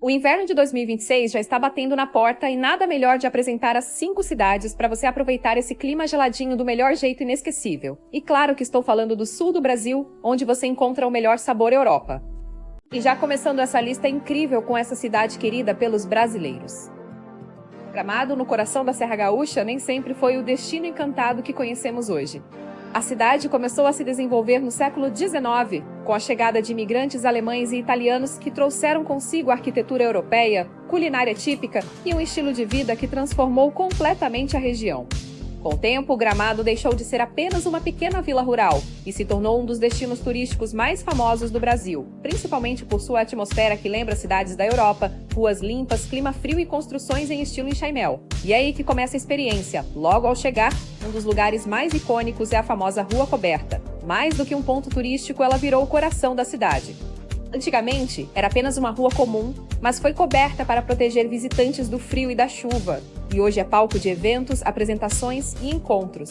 O inverno de 2026 já está batendo na porta e nada melhor de apresentar as 5 cidades para você aproveitar esse clima geladinho do melhor jeito inesquecível. E claro que estou falando do sul do Brasil, onde você encontra o melhor sabor Europa. E já começando essa lista incrível com essa cidade querida pelos brasileiros. Gramado, no coração da Serra Gaúcha, nem sempre foi o destino encantado que conhecemos hoje. A cidade começou a se desenvolver no século XIX, com a chegada de imigrantes alemães e italianos que trouxeram consigo a arquitetura europeia, culinária típica e um estilo de vida que transformou completamente a região. Com o tempo, Gramado deixou de ser apenas uma pequena vila rural e se tornou um dos destinos turísticos mais famosos do Brasil, principalmente por sua atmosfera que lembra cidades da Europa, ruas limpas, clima frio e construções em estilo enxaimel. E é aí que começa a experiência. Logo ao chegar, um dos lugares mais icônicos é a famosa Rua Coberta. Mais do que um ponto turístico, ela virou o coração da cidade. Antigamente, era apenas uma rua comum, mas foi coberta para proteger visitantes do frio e da chuva, e hoje é palco de eventos, apresentações e encontros.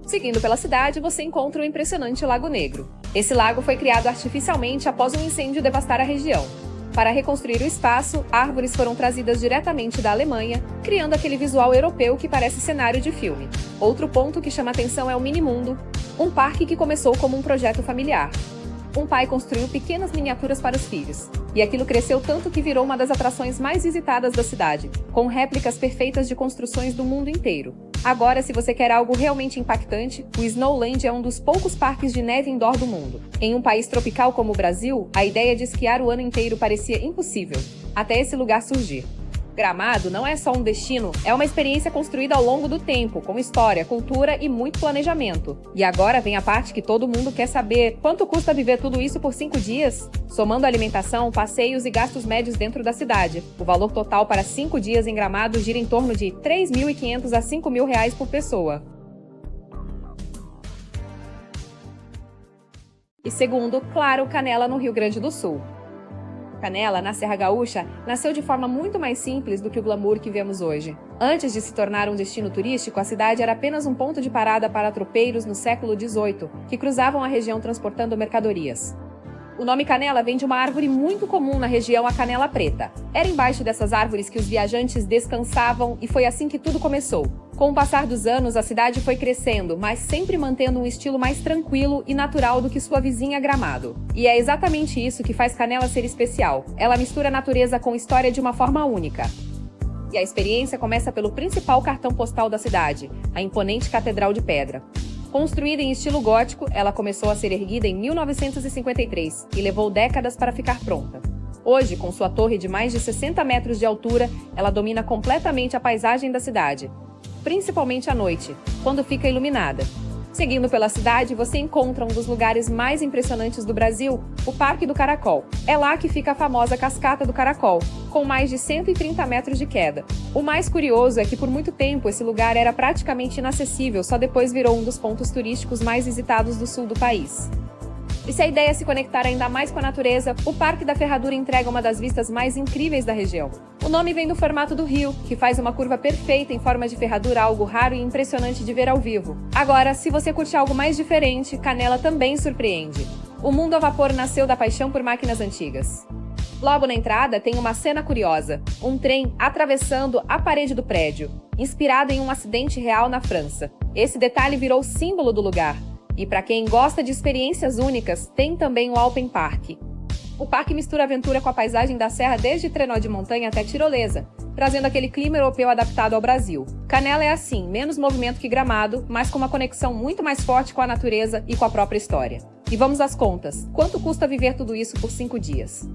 Seguindo pela cidade, você encontra o impressionante Lago Negro. Esse lago foi criado artificialmente após um incêndio devastar a região. Para reconstruir o espaço, árvores foram trazidas diretamente da Alemanha, criando aquele visual europeu que parece cenário de filme. Outro ponto que chama atenção é o Minimundo, um parque que começou como um projeto familiar. Um pai construiu pequenas miniaturas para os filhos, e aquilo cresceu tanto que virou uma das atrações mais visitadas da cidade, com réplicas perfeitas de construções do mundo inteiro. Agora, se você quer algo realmente impactante, o Snowland é um dos poucos parques de neve indoor do mundo. Em um país tropical como o Brasil, a ideia de esquiar o ano inteiro parecia impossível, até esse lugar surgir. Gramado não é só um destino, é uma experiência construída ao longo do tempo, com história, cultura e muito planejamento. E agora vem a parte que todo mundo quer saber: quanto custa viver tudo isso por 5 dias? Somando alimentação, passeios e gastos médios dentro da cidade, o valor total para 5 dias em Gramado gira em torno de R$ 3.500 a R$ 5.000 por pessoa. E segundo, claro, Canela, no Rio Grande do Sul. Canela, na Serra Gaúcha, nasceu de forma muito mais simples do que o glamour que vemos hoje. Antes de se tornar um destino turístico, a cidade era apenas um ponto de parada para tropeiros no século XVIII, que cruzavam a região transportando mercadorias. O nome Canela vem de uma árvore muito comum na região, a canela preta. Era embaixo dessas árvores que os viajantes descansavam e foi assim que tudo começou. Com o passar dos anos, a cidade foi crescendo, mas sempre mantendo um estilo mais tranquilo e natural do que sua vizinha Gramado. E é exatamente isso que faz Canela ser especial. Ela mistura a natureza com história de uma forma única. E a experiência começa pelo principal cartão postal da cidade, a imponente Catedral de Pedra. Construída em estilo gótico, ela começou a ser erguida em 1953 e levou décadas para ficar pronta. Hoje, com sua torre de mais de 60 metros de altura, ela domina completamente a paisagem da cidade, principalmente à noite, quando fica iluminada. Seguindo pela cidade, você encontra um dos lugares mais impressionantes do Brasil, o Parque do Caracol. É lá que fica a famosa Cascata do Caracol, com mais de 130 metros de queda. O mais curioso é que por muito tempo esse lugar era praticamente inacessível, só depois virou um dos pontos turísticos mais visitados do sul do país. E se a ideia é se conectar ainda mais com a natureza, o Parque da Ferradura entrega uma das vistas mais incríveis da região. O nome vem do formato do rio, que faz uma curva perfeita em forma de ferradura, algo raro e impressionante de ver ao vivo. Agora, se você curte algo mais diferente, Canela também surpreende. O mundo a vapor nasceu da paixão por máquinas antigas. Logo na entrada tem uma cena curiosa, um trem atravessando a parede do prédio, inspirado em um acidente real na França. Esse detalhe virou símbolo do lugar. E para quem gosta de experiências únicas, tem também o Alpen Park. O parque mistura aventura com a paisagem da serra desde trenó de montanha até tirolesa, trazendo aquele clima europeu adaptado ao Brasil. Canela é assim, menos movimento que Gramado, mas com uma conexão muito mais forte com a natureza e com a própria história. E vamos às contas. Quanto custa viver tudo isso por 5 dias?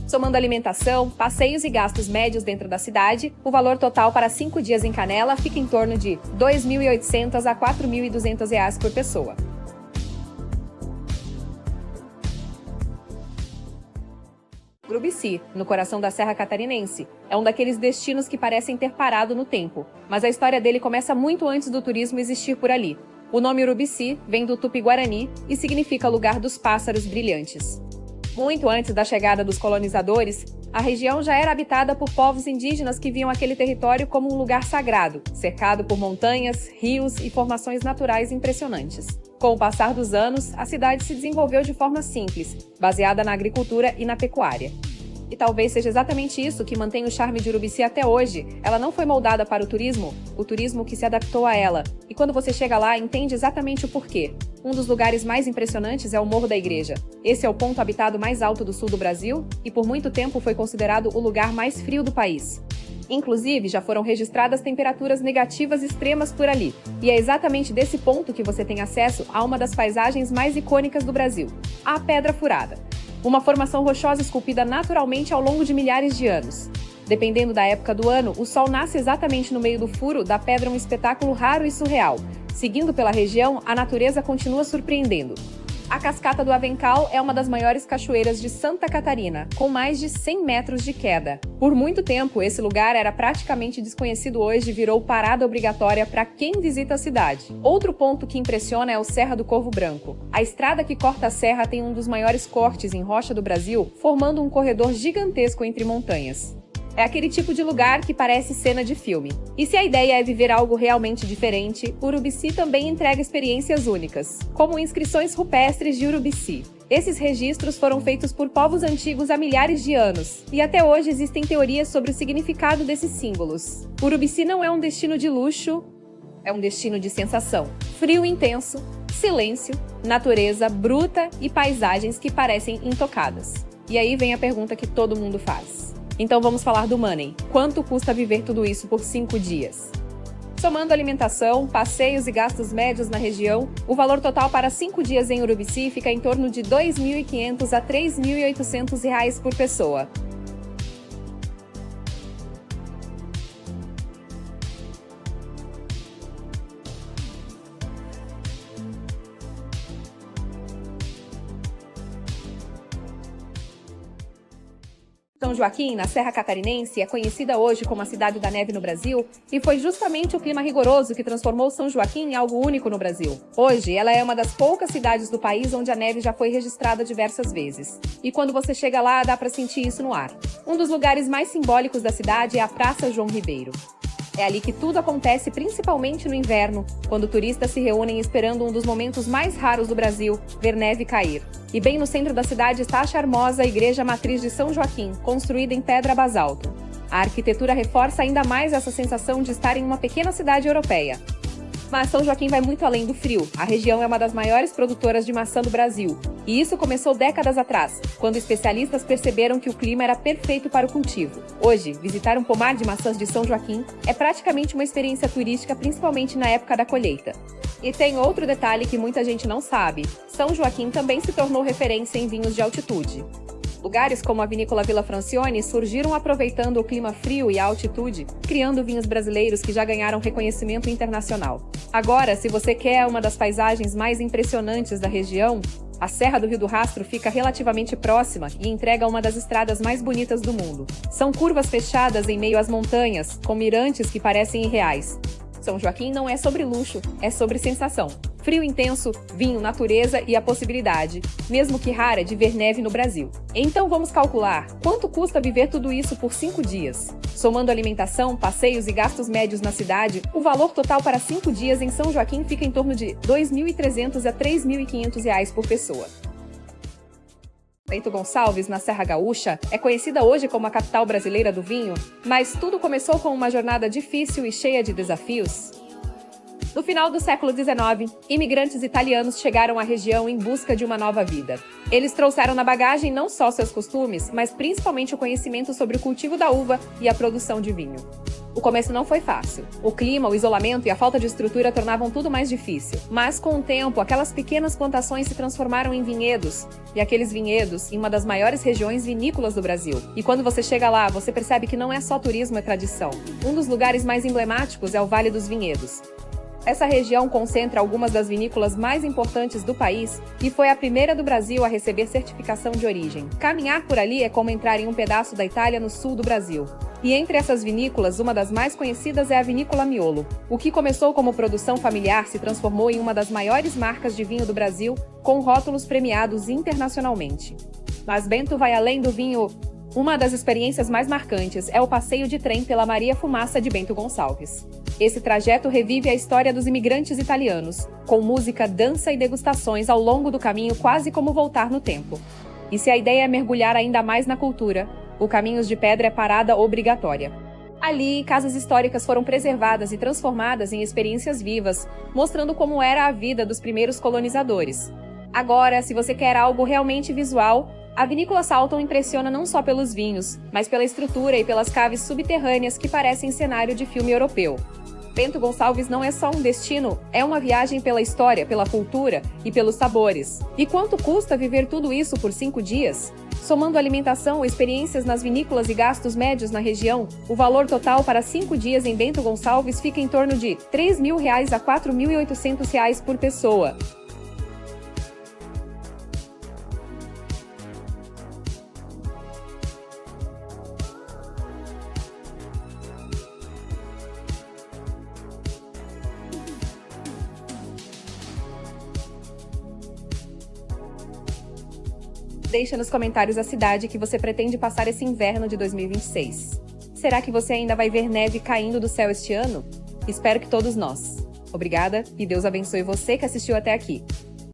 Somando alimentação, passeios e gastos médios dentro da cidade, o valor total para 5 dias em Canela fica em torno de R$ 2.800 a R$ 4.200 por pessoa. Urubici, no coração da Serra Catarinense, é um daqueles destinos que parecem ter parado no tempo, mas a história dele começa muito antes do turismo existir por ali. O nome Urubici vem do Tupi-Guarani e significa lugar dos pássaros brilhantes. Muito antes da chegada dos colonizadores, a região já era habitada por povos indígenas que viam aquele território como um lugar sagrado, cercado por montanhas, rios e formações naturais impressionantes. Com o passar dos anos, a cidade se desenvolveu de forma simples, baseada na agricultura e na pecuária. E talvez seja exatamente isso que mantém o charme de Urubici até hoje. Ela não foi moldada para o turismo que se adaptou a ela. E quando você chega lá, entende exatamente o porquê. Um dos lugares mais impressionantes é o Morro da Igreja. Esse é o ponto habitado mais alto do sul do Brasil e por muito tempo foi considerado o lugar mais frio do país. Inclusive, já foram registradas temperaturas negativas extremas por ali. E é exatamente desse ponto que você tem acesso a uma das paisagens mais icônicas do Brasil, a Pedra Furada. Uma formação rochosa esculpida naturalmente ao longo de milhares de anos. Dependendo da época do ano, o sol nasce exatamente no meio do furo da pedra, um espetáculo raro e surreal. Seguindo pela região, a natureza continua surpreendendo. A Cascata do Avencal é uma das maiores cachoeiras de Santa Catarina, com mais de 100 metros de queda. Por muito tempo, esse lugar era praticamente desconhecido, hoje virou parada obrigatória para quem visita a cidade. Outro ponto que impressiona é o Serra do Corvo Branco. A estrada que corta a serra tem um dos maiores cortes em rocha do Brasil, formando um corredor gigantesco entre montanhas. É aquele tipo de lugar que parece cena de filme. E se a ideia é viver algo realmente diferente, Urubici também entrega experiências únicas, como inscrições rupestres de Urubici. Esses registros foram feitos por povos antigos há milhares de anos, e até hoje existem teorias sobre o significado desses símbolos. Urubici não é um destino de luxo, é um destino de sensação. Frio intenso, silêncio, natureza bruta e paisagens que parecem intocadas. E aí vem a pergunta que todo mundo faz. Então vamos falar do money. Quanto custa viver tudo isso por 5 dias? Somando alimentação, passeios e gastos médios na região, o valor total para 5 dias em Urubici fica em torno de R$ 2.500 a R$ 3.800 por pessoa. São Joaquim, na Serra Catarinense, é conhecida hoje como a cidade da neve no Brasil, e foi justamente o clima rigoroso que transformou São Joaquim em algo único no Brasil. Hoje, ela é uma das poucas cidades do país onde a neve já foi registrada diversas vezes. E quando você chega lá, dá para sentir isso no ar. Um dos lugares mais simbólicos da cidade é a Praça João Ribeiro. É ali que tudo acontece, principalmente no inverno, quando turistas se reúnem esperando um dos momentos mais raros do Brasil, ver neve cair. E bem no centro da cidade está a charmosa Igreja Matriz de São Joaquim, construída em pedra basalto. A arquitetura reforça ainda mais essa sensação de estar em uma pequena cidade europeia. Mas São Joaquim vai muito além do frio. A região é uma das maiores produtoras de maçã do Brasil. E isso começou décadas atrás, quando especialistas perceberam que o clima era perfeito para o cultivo. Hoje, visitar um pomar de maçãs de São Joaquim é praticamente uma experiência turística, principalmente na época da colheita. E tem outro detalhe que muita gente não sabe. São Joaquim também se tornou referência em vinhos de altitude. Lugares como a vinícola Vila Francione surgiram aproveitando o clima frio e a altitude, criando vinhos brasileiros que já ganharam reconhecimento internacional. Agora, se você quer uma das paisagens mais impressionantes da região, a Serra do Rio do Rastro fica relativamente próxima e entrega uma das estradas mais bonitas do mundo. São curvas fechadas em meio às montanhas, com mirantes que parecem irreais. São Joaquim não é sobre luxo, é sobre sensação. Frio intenso, vinho, natureza e a possibilidade, mesmo que rara, de ver neve no Brasil. Então vamos calcular quanto custa viver tudo isso por 5 dias. Somando alimentação, passeios e gastos médios na cidade, o valor total para 5 dias em São Joaquim fica em torno de R$ 2.300 a R$ 3.500 por pessoa. Bento Gonçalves, na Serra Gaúcha, é conhecida hoje como a capital brasileira do vinho, mas tudo começou com uma jornada difícil e cheia de desafios. No final do século XIX, imigrantes italianos chegaram à região em busca de uma nova vida. Eles trouxeram na bagagem não só seus costumes, mas principalmente o conhecimento sobre o cultivo da uva e a produção de vinho. O começo não foi fácil. O clima, o isolamento e a falta de estrutura tornavam tudo mais difícil. Mas, com o tempo, aquelas pequenas plantações se transformaram em vinhedos, e aqueles vinhedos em uma das maiores regiões vinícolas do Brasil. E quando você chega lá, você percebe que não é só turismo, é tradição. Um dos lugares mais emblemáticos é o Vale dos Vinhedos. Essa região concentra algumas das vinícolas mais importantes do país e foi a primeira do Brasil a receber certificação de origem. Caminhar por ali é como entrar em um pedaço da Itália no sul do Brasil. E entre essas vinícolas, uma das mais conhecidas é a Vinícola Miolo. O que começou como produção familiar se transformou em uma das maiores marcas de vinho do Brasil, com rótulos premiados internacionalmente. Mas Bento vai além do vinho. Uma das experiências mais marcantes é o passeio de trem pela Maria Fumaça de Bento Gonçalves. Esse trajeto revive a história dos imigrantes italianos, com música, dança e degustações ao longo do caminho, quase como voltar no tempo. E se a ideia é mergulhar ainda mais na cultura, o Caminhos de Pedra é parada obrigatória. Ali, casas históricas foram preservadas e transformadas em experiências vivas, mostrando como era a vida dos primeiros colonizadores. Agora, se você quer algo realmente visual, a Vinícola Salton impressiona não só pelos vinhos, mas pela estrutura e pelas caves subterrâneas que parecem cenário de filme europeu. Bento Gonçalves não é só um destino, é uma viagem pela história, pela cultura e pelos sabores. E quanto custa viver tudo isso por 5 dias? Somando alimentação, experiências nas vinícolas e gastos médios na região, o valor total para 5 dias em Bento Gonçalves fica em torno de R$ 3.000 a R$ 4.800 por pessoa. Deixa nos comentários a cidade que você pretende passar esse inverno de 2026. Será que você ainda vai ver neve caindo do céu este ano? Espero que todos nós. Obrigada e Deus abençoe você que assistiu até aqui.